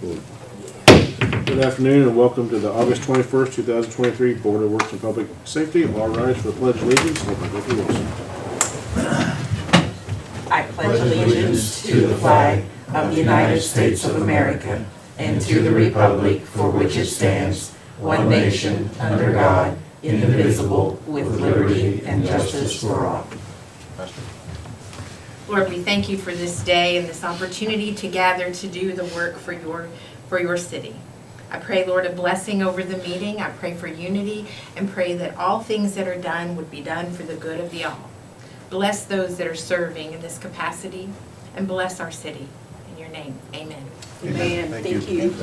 Good afternoon and welcome to the August 21st, 2023 Board of Works and Public Safety. All rise for the Pledge of Allegiance. I pledge allegiance to the flag of the United States of America and to the republic for which it stands, one nation, under God, indivisible, with liberty and justice for all. Lord, we thank you for this day and this opportunity to gather to do the work for your city. I pray, Lord, a blessing over the meeting. I pray for unity and pray that all things that are done would be done for the good of the all. Bless those that are serving in this capacity and bless our city. In your name, amen. Amen. Thank you.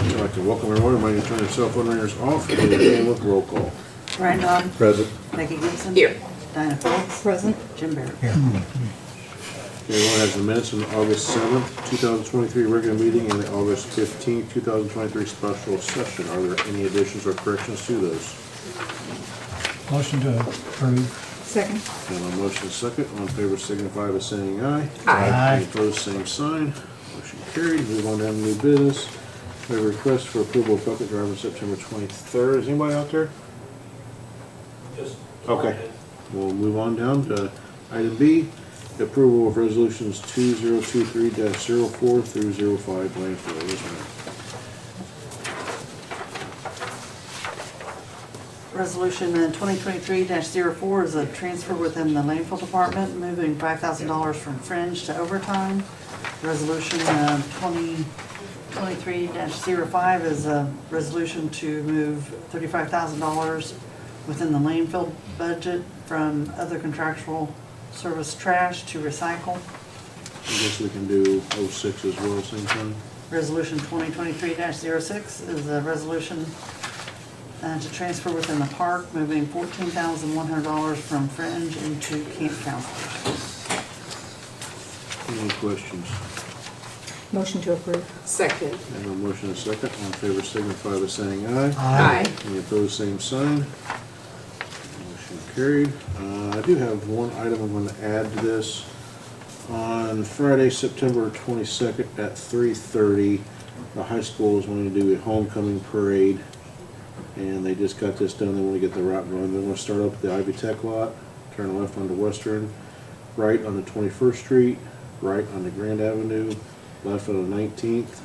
I'd like to welcome everyone. Remind you to turn your cell phone ringers off and begin with roll call. Ryan Don. Present. Becky Gibson. Here. Dinah Phillips. Present. Jim Barrett. Everyone has the minutes from the August 7th, 2023 regular meeting and the August 15th, 2023 special session. Are there any additions or corrections to those? Motion to approve. Second. And on motion second, all in favor signify by saying aye. Aye. Any opposed, same sign. Motion carried. Move on down to new business. We have a request for approval of bucket driver September 23rd. Is anybody out there? Okay. We'll move on down to item B, the approval of resolutions 2023-04 through 05 landfill. Yes, ma'am. Resolution 2023-04 is a transfer within the landfill department, moving $5,000 from fringe to overtime. Resolution 2023-05 is a resolution to move $35,000 within the landfill budget from other contractual service trash to recycle. I guess we can do 06 as well, same time. Resolution 2023-06 is a resolution to transfer within the park, moving $14,100 from fringe into camp counselors. Any questions? Motion to approve. Second. I have a motion and a second. All in favor signify by saying aye. Aye. Any opposed, same sign. Motion carried. I do have one item I'm going to add to this. On Friday, September 22nd at 3:30, the high school is wanting to do a homecoming parade. And they just got this done. They want to get the route going. They want to start up at the Ivy Tech lot, turn left onto Western, right on the 21st Street, right onto Grand Avenue, left on the 19th,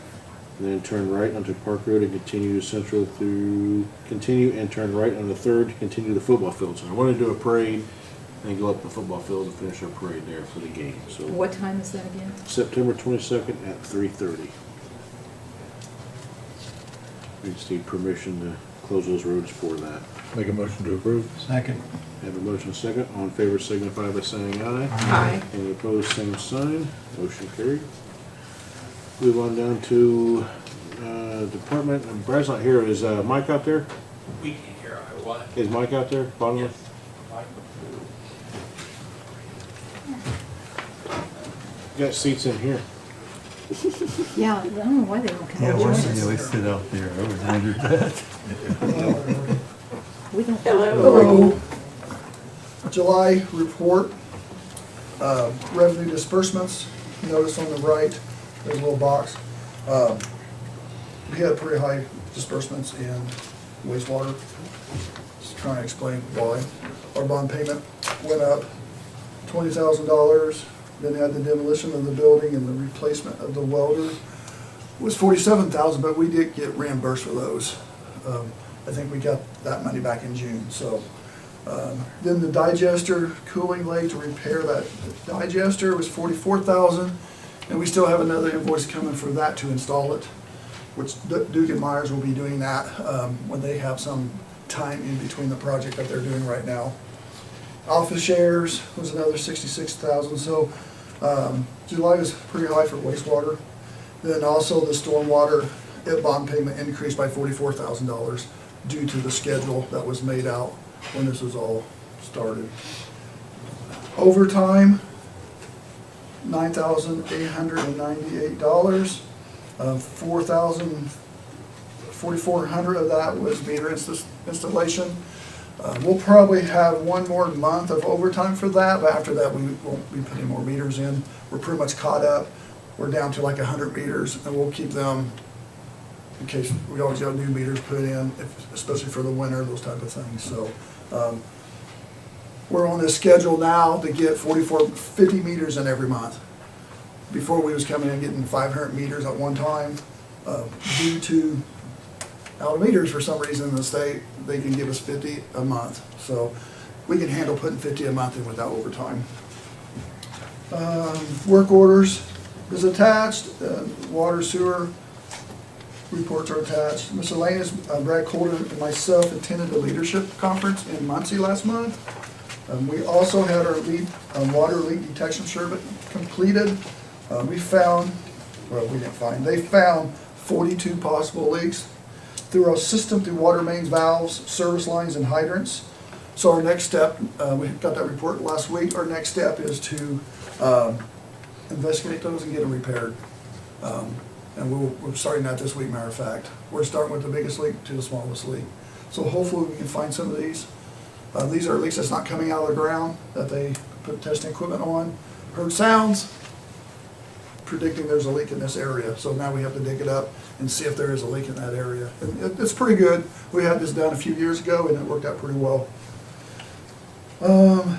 and then turn right onto Park Road and continue to Central continue and turn right on the 3rd to continue to the football field. So I want to do a parade and go up the football field and finish our parade there for the game. So What time is that again? September 22nd at 3:30. We just need permission to close those roads for that. Make a motion to approve. Second. Have a motion second. All in favor signify by saying aye. Aye. Any opposed, same sign. Motion carried. Move on down to department. And Brad's not here. Is Mike out there? We can't hear what? Is Mike out there? Bottom left? You got seats in here. Yeah, I don't know why they don't come Yeah, and why join should you always us. sit out there? I always wondered that. We don't. Hello. July report, revenue disbursements. Notice on the right, there's a little box. We had pretty high disbursements in wastewater. Just trying to explain why. Our bond payment went up $20,000. Then had the demolition of the building and the replacement of the welder. It was $47,000, but we did get reimbursed for those. I think we got that money back in June. So then the digester cooling lathe to repair that digester was $44,000, and we still have another invoice coming for that to install it, which Duke and Myers will be doing that when they have some time in between the project that they're doing right now. Office shares was another $66,000. So July was pretty high for wastewater. Then also the stormwater bond payment increased by $44,000 due to the schedule that was made out when this was all started. Overtime, $9,898. $4,400 of that was meter installation. We'll probably have one more month of overtime for that, but after that, we won't be putting more meters in. We're pretty much caught up. We're down to like 100 meters, and we'll keep them in case we always got new meters put in, especially for the winter, those type of things. So we're on this schedule now to get 50 meters in every month. Before, we was coming in getting 500 meters at one time. Due to out of meters, for some reason in the state, they can give us 50 a month. So we can handle putting 50 a month in without overtime. Work orders is attached. Water, sewer reports are attached. Miscellaneous, Brad Colter and myself attended the leadership conference in Muncie last month. We also had our water leak detection survey completed. They found 42 possible leaks through our system, through water mains, valves, service lines, and hydrants. So our next step, we got that report last week, our next step is to investigate those and get them repaired. And we're starting that this week, matter of fact. We're starting with the biggest leak to the smallest leak. So hopefully we can find some of these. These are leaks that's not coming out of the ground, that they put testing equipment on. Heard sounds, predicting there's a leak in this area. So now we have to dig it up and see if there is a leak in that area. And it's pretty good. We had this done a few years ago and it worked out pretty well. The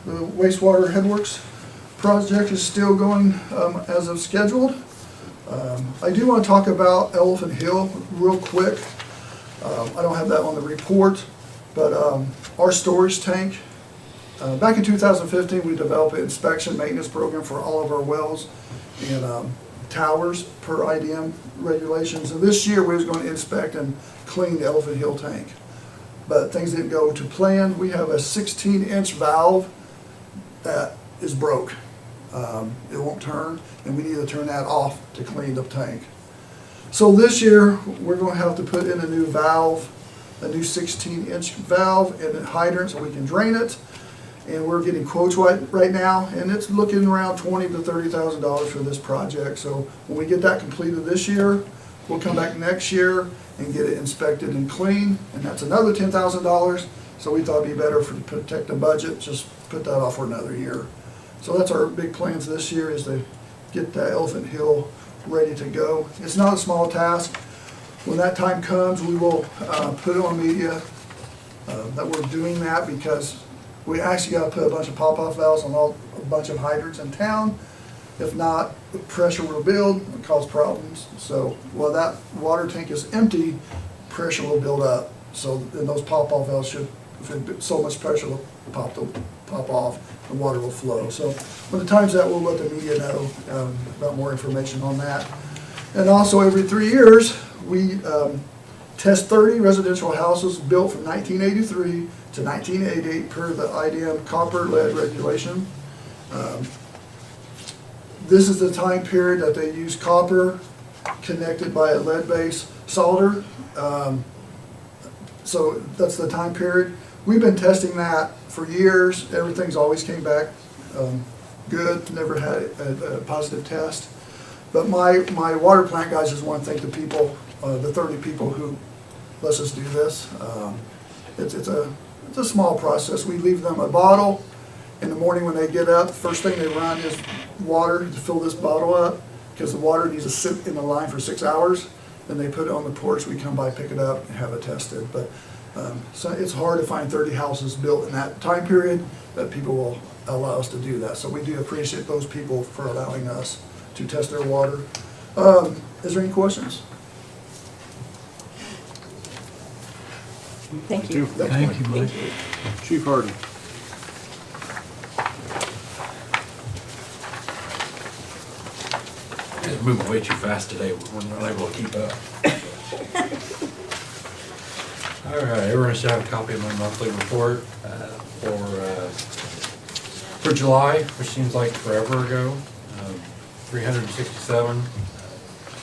wastewater headworks project is still going as of scheduled. I do want to talk about Elephant Hill real quick. I don't have that on the report, but our storage tank, back in 2015, we developed an inspection maintenance program for all of our wells and towers per IDM regulations. And this year we was going to inspect and clean the Elephant Hill tank. But things didn't go to plan. We have a 16-inch valve that is broke. It won't turn, and we need to turn that off to clean the tank. So this year, we're going to have to put in a new valve, a new 16-inch valve and a hydrant so we can drain it. And we're getting quotes right now, and it's looking around $20,000 to $30,000 for this project. So when we get that completed this year, we'll come back next year and get it inspected and clean, and that's another $10,000. So we thought it'd be better to protect the budget, just put that off for another year. So that's our big plans this year, is to get that Elephant Hill ready to go. It's not a small task. When that time comes, we will put it on media that we're doing that, because we actually got to put a bunch of pop-off valves on a bunch of hydrants in town. If not, the pressure will build and cause problems. So while that water tank is empty, pressure will build up. So then those pop-off valves should, if so much pressure will pop off, the water will flow. So when the time's that, we'll let the media know about more information on that. And also every 3 years, we test 30 residential houses built from 1983 to 1988 per the IDM copper lead regulation. This is the time period that they use copper connected by a lead-based solder. So that's the time period. We've been testing that for years. Everything's always came back good, never had a positive test. But my water plant guys just want to thank the people, the 30 people who let us do this. It's a small process. We leave them a bottle. In the morning when they get up, first thing they run is water to fill this bottle up, because the water needs to sit in the line for 6 hours. Then they put it on the porch. We come by, pick it up, and have it tested. But so it's hard to find 30 houses built in that time period that people will allow us to do that. So we do appreciate those people for allowing us to test their water. Is there any questions? Thank you. Thank you, Mike. Chief Harden. It's moving way too fast today. We're not able to keep up. All right, everyone should have a copy of my monthly report for July, which seems like forever ago. 367.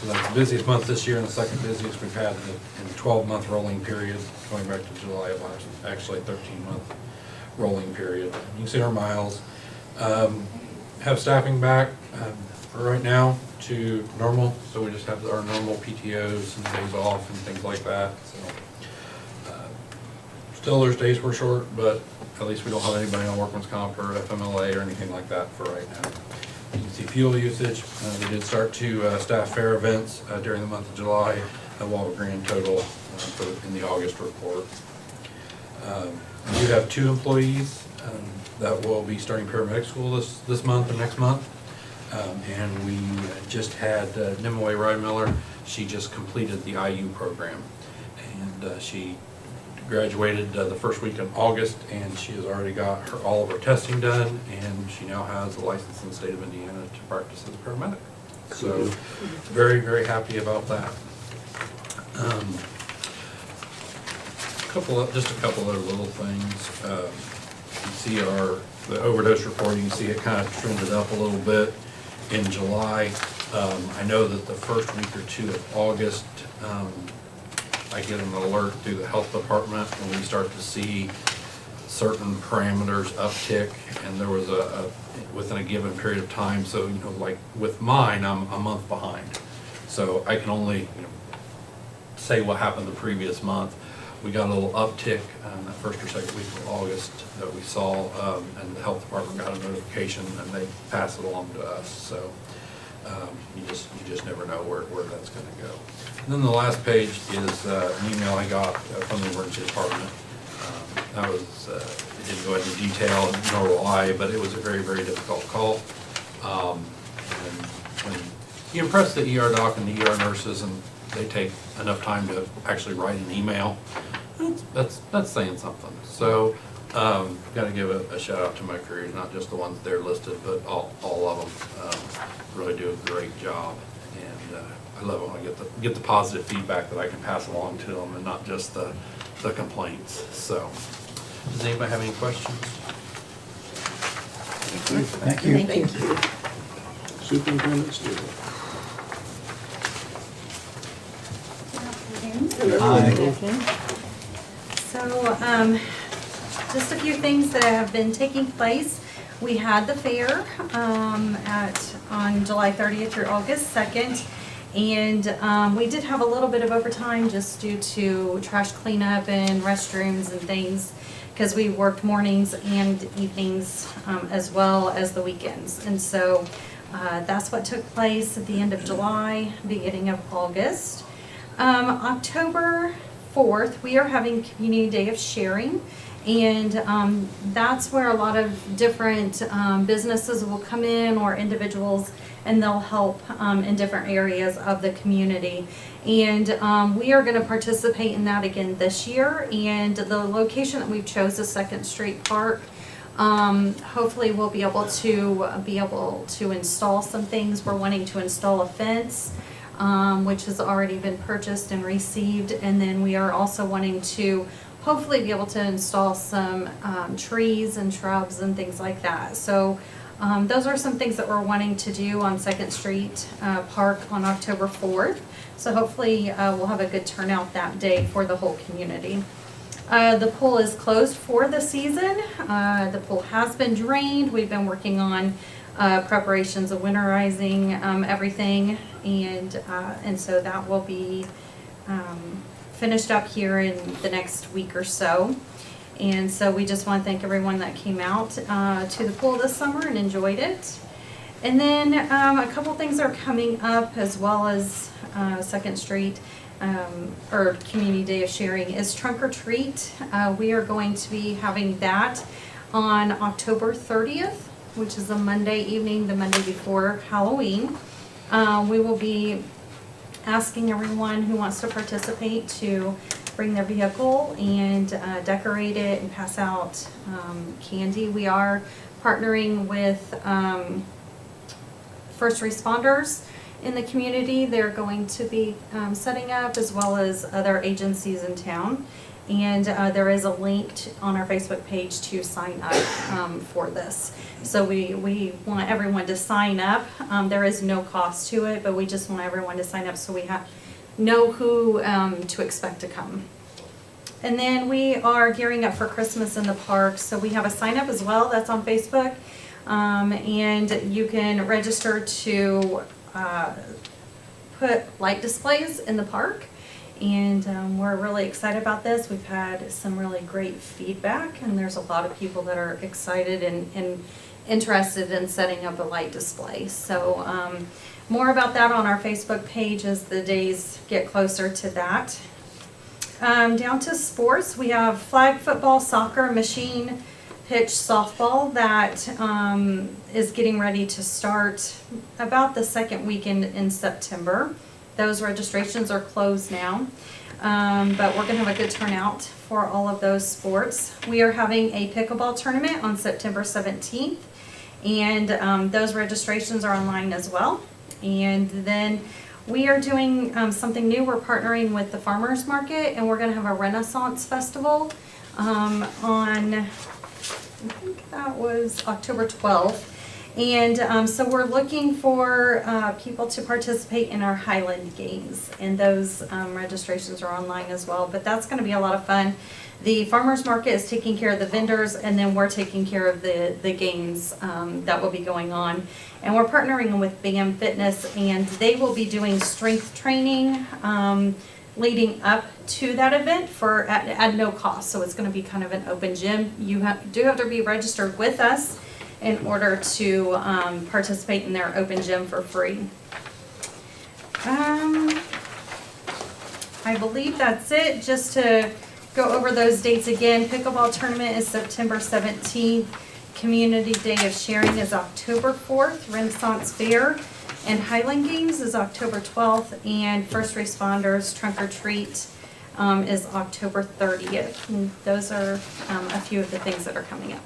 So that's the busiest month this year and the second busiest we've had in a 12-month rolling period, going back to July of last, actually 13-month rolling period. You can see our miles. Have staffing back for right now to normal, so we just have our normal PTOs and days off and things like that. So Still, there's days we're short, but at least we don't have anybody on workman's comp or FMLA or anything like that for right now. You can see fuel usage. We did start 2 staff fair events during the month of July. We'll have a grand total in the August report. We do have 2 employees that will be starting paramedic school this month and next month. And we just had Nimue Rydemiller. She just completed the IU program. And she graduated the first week in August, and she has already got all of her testing done, and she now has a license in the state of Indiana to practice as a paramedic. So very, very happy about that. Just a couple other little things. You see the overdose report, you can see it kind of trended up a little bit in July. I know that the first week or 2 of August, I get an alert through the health department when we start to see certain parameters uptick, and there was within a given period of time. So, like with mine, I'm a month behind. So I can only, say what happened the previous month. We got a little uptick in that first or second week of August that we saw, and the health department got a notification and they passed it along to us. So you just never know where that's going to go. And then the last page is an email I got from the emergency department. That was, it didn't go into detail, nor will I, but it was a very, very difficult call. And when you impress the ER doc and the ER nurses, and they take enough time to actually write an email, that's saying something. So, got to give a shout out to my crews, not just the ones there listed, but all of them really do a great job. And I love it when I get the positive feedback that I can pass along to them, and not just the complaints. So, does anybody have any questions? Thank you. Thank you. Superintendent Steele. So, just a few things that have been taking place. We had the fair on July 30th through August 2nd, and we did have a little bit of overtime just due to trash cleanup and restrooms and things, because we worked mornings and evenings as well as the weekends. And so that's what took place at the end of July, beginning of August. October 4th, we are having Community Day of Sharing, and that's where a lot of different businesses will come in, or individuals, and they'll help in different areas of the community. And we are going to participate in that again this year, and the location that we've chose is 2nd Street Park. Hopefully we'll be able to install some things. We're wanting to install a fence, which has already been purchased and received, and then we are also wanting to hopefully be able to install some trees and shrubs and things like that. So those are some things that we're wanting to do on 2nd Street Park on October 4th. So hopefully we'll have a good turnout that day for the whole community. The pool is closed for the season. The pool has been drained. We've been working on preparations of winterizing everything, and so that will be finished up here in the next week or so. And so we just want to thank everyone that came out to the pool this summer and enjoyed it. And then a couple things are coming up, as well as 2nd Street or Community Day of Sharing, is Trunk or Treat. We are going to be having that on October 30th, which is a Monday evening, the Monday before Halloween. We will be asking everyone who wants to participate to bring their vehicle and decorate it and pass out candy. We are partnering with first responders in the community. They're going to be setting up, as well as other agencies in town. And there is a link on our Facebook page to sign up for this. So we want everyone to sign up. There is no cost to it, but we just want everyone to sign up so we know who to expect to come. And then we are gearing up for Christmas in the park. So we have a sign up as well that's on Facebook. And you can register to put light displays in the park. And we're really excited about this. We've had some really great feedback, and there's a lot of people that are excited and interested in setting up a light display. So more about that on our Facebook page as the days get closer to that. Down to sports, we have flag football, soccer, machine pitch softball that is getting ready to start about the second weekend in September. Those registrations are closed now, but we're gonna have a good turnout for all of those sports. We are having a pickleball tournament on September 17th, and those registrations are online as well. And then we are doing something new. We're partnering with the Farmers Market, and we're gonna have a Renaissance Festival on, I think that was October 12th. And so we're looking for people to participate in our Highland Games, and those registrations are online as well, but that's going to be a lot of fun. The Farmers Market is taking care of the vendors, and then we're taking care of the games that will be going on. And we're partnering with BAM Fitness, and they will be doing strength training leading up to that event at no cost. So it's going to be kind of an open gym. You do have to be registered with us in order to participate in their open gym for free. I believe that's it. Just to go over those dates again, pickleball tournament is September 17th. Community Day of Sharing is October 4th. Renaissance Fair and Highland Games is October 12th. And First Responders Trunk or Treat is October 30th. And those are a few of the things that are coming up.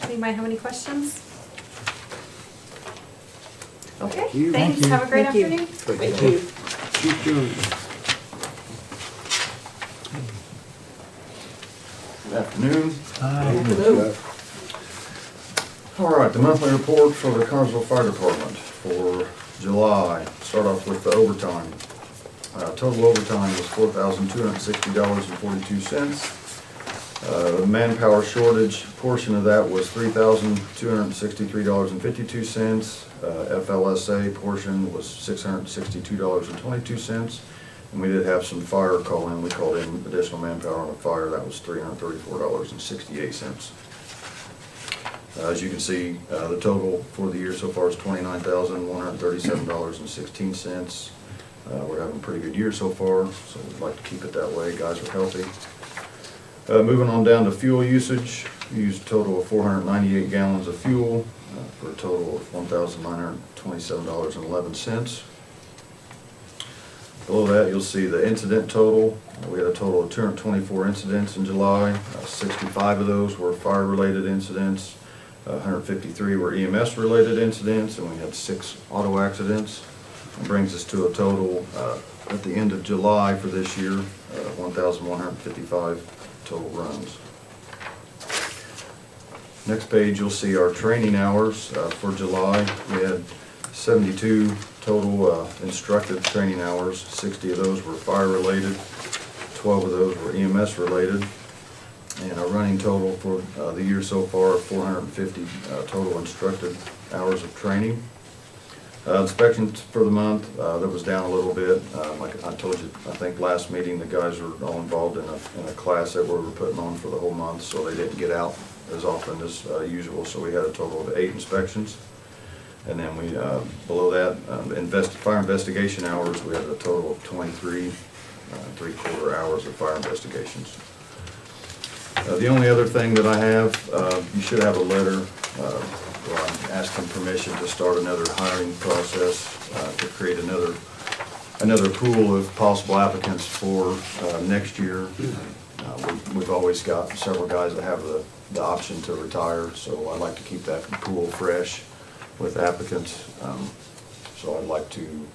Anybody have any questions? Okay, Thank you. thanks. Thank you. Have a great Thank you. afternoon. Thank you. Chief Jones. Good afternoon. Aye. All right, the monthly report for the Connersville Fire Department for July. Start off with the overtime. Total overtime was $4,260.42. The manpower shortage portion of that was $3,263.52. FLSA portion was $662.22. And we did have some fire call in. We called in additional manpower on a fire. That was $334.68. As you can see, the total for the year so far is $29,137.16. We're having a pretty good year so far, so we'd like to keep it that way. Guys are healthy. Moving on down to fuel usage, we used a total of 498 gallons of fuel for a total of $1,927.11. Below that, you'll see the incident total. We had a total of 224 incidents in July. 65 of those were fire-related incidents. 153 were EMS-related incidents, and we had 6 auto accidents. It brings us to a total at the end of July for this year, 1,155 total runs. Next page, you'll see our training hours for July. We had 72 total instructed training hours. 60 of those were fire-related, 12 of those were EMS-related, and our running total for the year so far, 450 total instructed hours of training. Inspections for the month, that was down a little bit. Like I told you, I think last meeting, the guys were all involved in a class that we were putting on for the whole month, so they didn't get out as often as usual. So we had a total of 8 inspections. And then we, below that, fire investigation hours, we had a total of 23 3/4 hours of fire investigations. The only other thing that I have, you should have a letter where I'm asking permission to start another hiring process to create another pool of possible applicants for next year. We've always got several guys that have the option to retire, so I'd like to keep that pool fresh with applicants. So I'd like to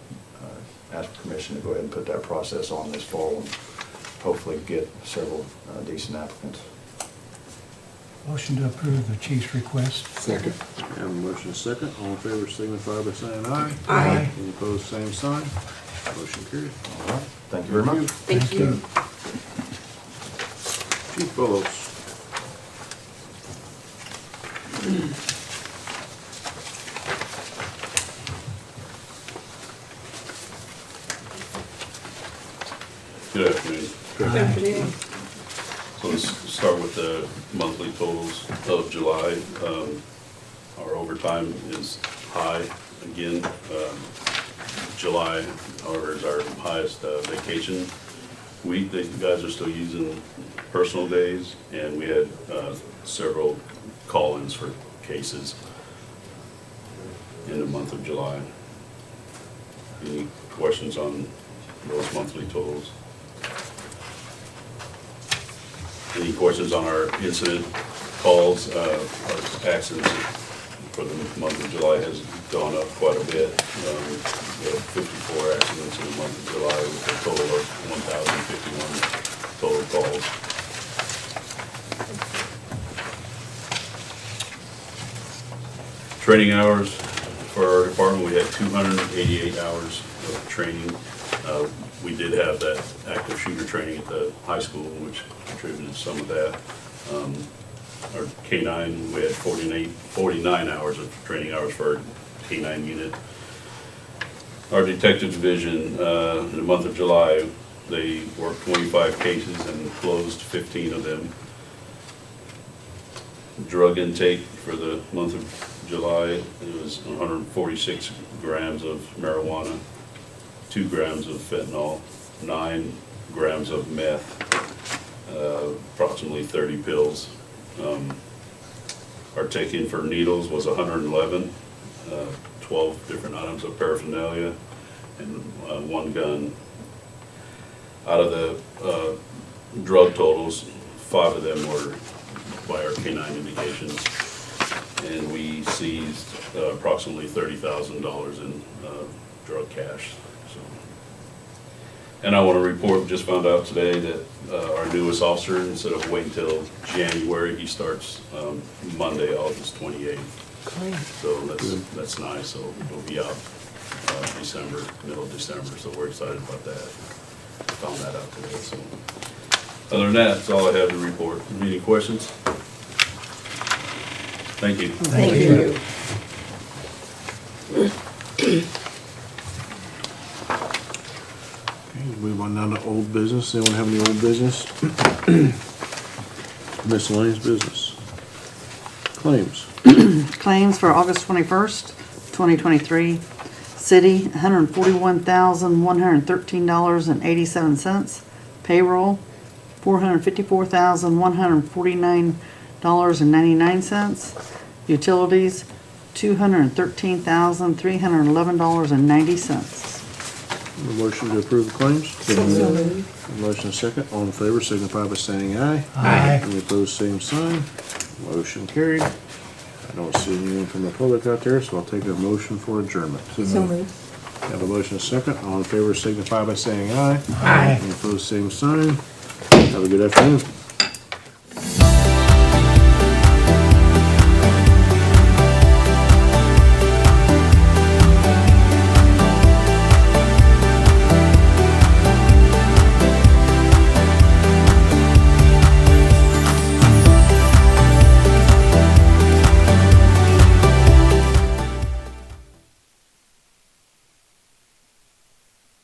ask permission to go ahead and put that process on this fall and hopefully get several decent applicants. Motion to approve the chief's request. Second. We have a motion and a second. All in favor signify by saying aye. Aye. Any opposed, same sign. Motion carried. All right, thank you very much. Thank you. Chief Phillips. Good afternoon. Good afternoon. So let's start with the monthly totals of July. Our overtime is high again. July, however, is our highest vacation week. The guys are still using personal days, and we had several call-ins for cases in the month of July. Any questions on those monthly totals? Any questions on our incident calls? Our accidents for the month of July has gone up quite a bit. We had 54 accidents in the month of July with a total of 1,051 total calls. Training hours for our department, we had 288 hours of training. We did have that active shooter training at the high school, which contributed to some of that. Our K-9, we had 49 hours of training hours for our K-9 unit. Our detective division, in the month of July, they worked 25 cases and closed 15 of them. Drug intake for the month of July, it was 146 grams of marijuana, 2 grams of fentanyl, 9 grams of meth, approximately 30 pills. Our take-in for needles was 111, 12 different items of paraphernalia, and 1 gun. Out of the drug totals, 5 of them were by our K-9 indications, and we seized approximately $30,000 in drug cash. So. And I want to report, just found out today that our newest officer, instead of waiting until January, he starts Monday, August 28th. So that's nice. So he'll be out December, middle of December. So we're excited about that. Found that out today. So other than that, that's all I have to report. Any questions? Thank you. Thank you. Okay, move on down to old business. Anyone have any old business? Miscellaneous business. Claims. Claims for August 21st, 2023. City, $141,113.87. Payroll, $454,149.99. Utilities, $213,311.90. Motion to approve the claims? Motion second. All in favor signify by saying aye. Aye. Any opposed, same sign. Motion carried. I don't see anyone from the public out there, so I'll take a motion for adjournment. Have a motion second. All in favor signify by saying aye. Aye. Any opposed, same sign. Have a good afternoon.